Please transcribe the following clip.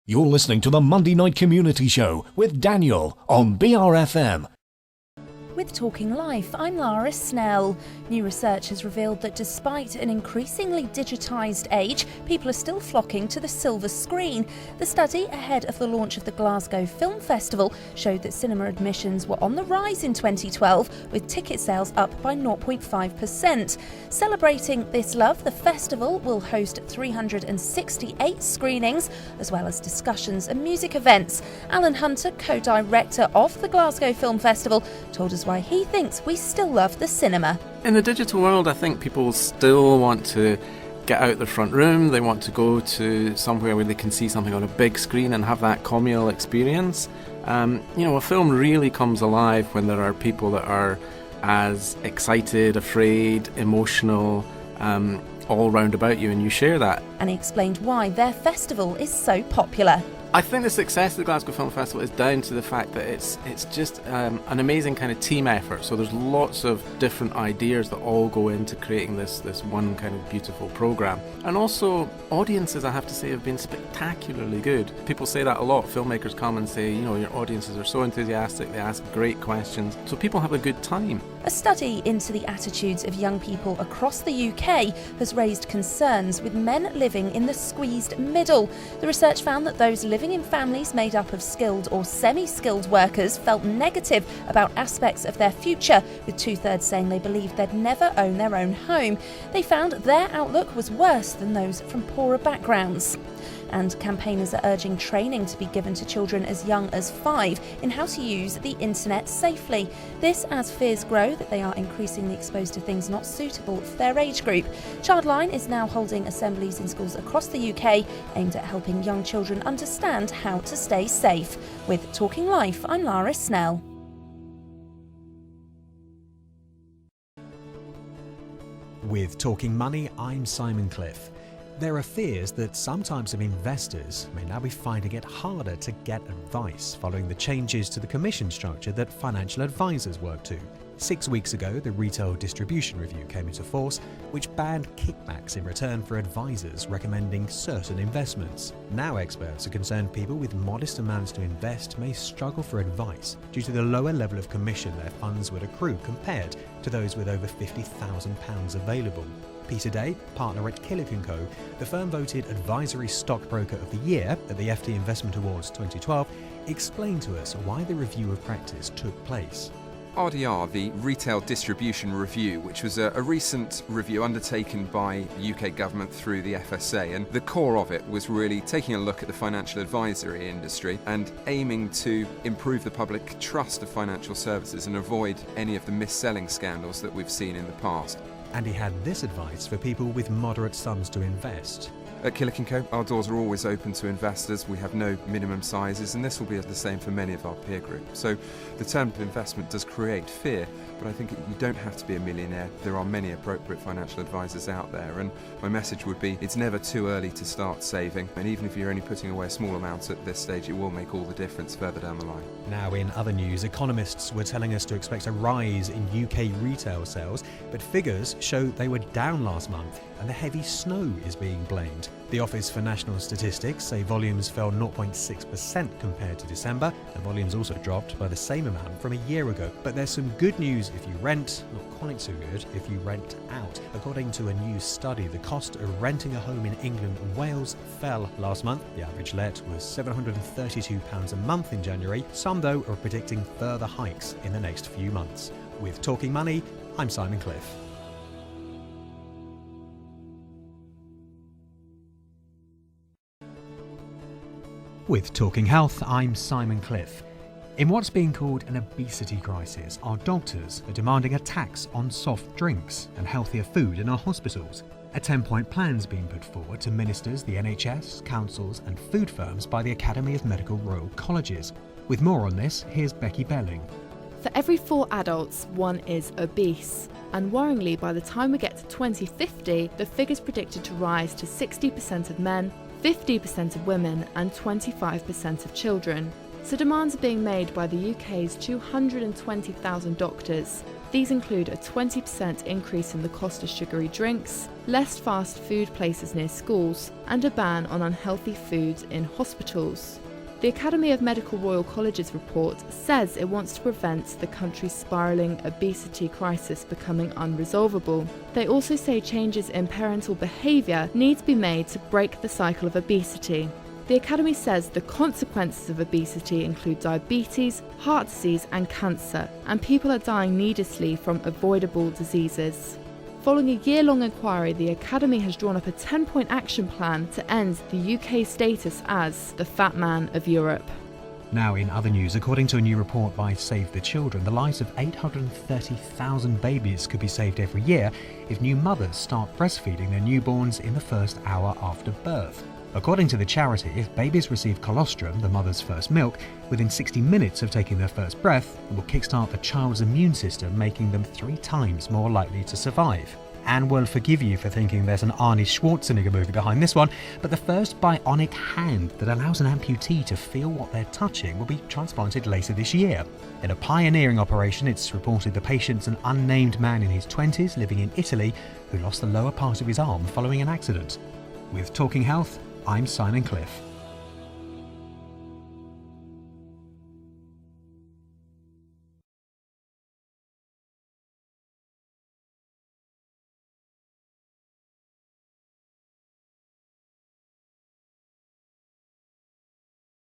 You're listening to the Monday Night Community Show with Daniel on BRFM. With Talking Life, I'm Lara Snell. New research has revealed that despite an increasingly digitised age, people are still flocking to the silver screen. The study, ahead of the launch of the Glasgow Film Festival, showed that cinema admissions were on the rise in 2012, with ticket sales up by 0.5%. Celebrating this love, the festival will host 368 screenings, as well as discussions and music events. Alan Hunter, co-director of the Glasgow Film Festival, told us why he thinks we still love the cinema. In the digital world, I think people still want to get out the front room. They want to go to somewhere where they can see something on a big screen and have that communal experience. A film really comes alive when there are people that are as excited, afraid, emotional, all round about you, and you share that. And he explained why their festival is so popular. I think the success of the Glasgow Film Festival is down to the fact that it's just an amazing kind of team effort. So there's lots of different ideas that all go into creating this one kind of beautiful programme. And also, audiences, I have to say, have been spectacularly good. People say that a lot. Filmmakers come and say, your audiences are so enthusiastic, they ask great questions. So people have a good time. A study into the attitudes of young people across the UK has raised concerns with men living in the squeezed middle. The research found that those living in families made up of skilled or semi-skilled workers felt negative about aspects of their future, with 2/3 saying they believed they'd never own their own home. They found their outlook was worse than those from poorer backgrounds. And campaigners are urging training to be given to children as young as 5 in how to use the internet safely. This as fears grow that they are increasingly exposed to things not suitable for their age group. Childline is now holding assemblies in schools across the UK aimed at helping young children understand how to stay safe. With Talking Life, I'm Lara Snell. With Talking Money, I'm Simon Cliff. There are fears that some types of investors may now be finding it harder to get advice following the changes to the commission structure that financial advisors work to. 6 weeks ago, the Retail Distribution Review came into force, which banned kickbacks in return for advisors recommending certain investments. Now experts are concerned people with modest amounts to invest may struggle for advice due to the lower level of commission their funds would accrue compared to those with over £50,000 available. Peter Day, partner at Killick & Co., the firm voted Advisory Stockbroker of the Year at the FT Investment Awards 2012, explained to us why the review of practice took place. RDR, the Retail Distribution Review, which was a recent review undertaken by the UK government through the FSA, and the core of it was really taking a look at the financial advisory industry and aiming to improve the public trust of financial services and avoid any of the mis-selling scandals that we've seen in the past. And he had this advice for people with moderate sums to invest. At Killick & Co, our doors are always open to investors. We have no minimum sizes, and this will be the same for many of our peer group. So the term of investment does create fear, but I think you don't have to be a millionaire. There are many appropriate financial advisors out there, and my message would be it's never too early to start saving, and even if you're only putting away a small amount at this stage, it will make all the difference further down the line. Now in other news, economists were telling us to expect a rise in UK retail sales, but figures show they were down last month, and the heavy snow is being blamed. The Office for National Statistics say volumes fell 0.6% compared to December, and volumes also dropped by the same amount from a year ago. But there's some good news if you rent, not quite so good if you rent out. According to a new study, the cost of renting a home in England and Wales fell last month. The average let was £732 a month in January. Some, though, are predicting further hikes in the next few months. With Talking Money, I'm Simon Cliff. With Talking Health, I'm Simon Cliff. In what's being called an obesity crisis, our doctors are demanding a tax on soft drinks and healthier food in our hospitals. A 10-point plan's being put forward to ministers, the NHS, councils and food firms by the Academy of Medical Royal Colleges. With more on this, here's Becky Belling. For every 4 adults, 1 is obese. And worryingly, by the time we get to 2050, the figure's predicted to rise to 60% of men, 50% of women and 25% of children. So demands are being made by the UK's 220,000 doctors. These include a 20% increase in the cost of sugary drinks, less fast food places near schools, and a ban on unhealthy foods in hospitals. The Academy of Medical Royal College's report says it wants to prevent the country's spiralling obesity crisis becoming unresolvable. They also say changes in parental behaviour need to be made to break the cycle of obesity. The Academy says the consequences of obesity include diabetes, heart disease and cancer, and people are dying needlessly from avoidable diseases. Following a year-long inquiry, the Academy has drawn up a 10-point action plan to end the UK's status as the fat man of Europe. Now, in other news, according to a new report by Save the Children, the lives of 830,000 babies could be saved every year if new mothers start breastfeeding their newborns in the first hour after birth. According to the charity, if babies receive colostrum, the mother's first milk, within 60 minutes of taking their first breath, it will kickstart the child's immune system, making them 3 times more likely to survive. And we'll forgive you for thinking there's an Arnie Schwarzenegger movie behind this one, but the first bionic hand that allows an amputee to feel what they're touching will be transplanted later this year. In a pioneering operation, it's reported the patient's an unnamed man in his 20s living in Italy who lost the lower part of his arm following an accident. With Talking Health, I'm Simon Cliff.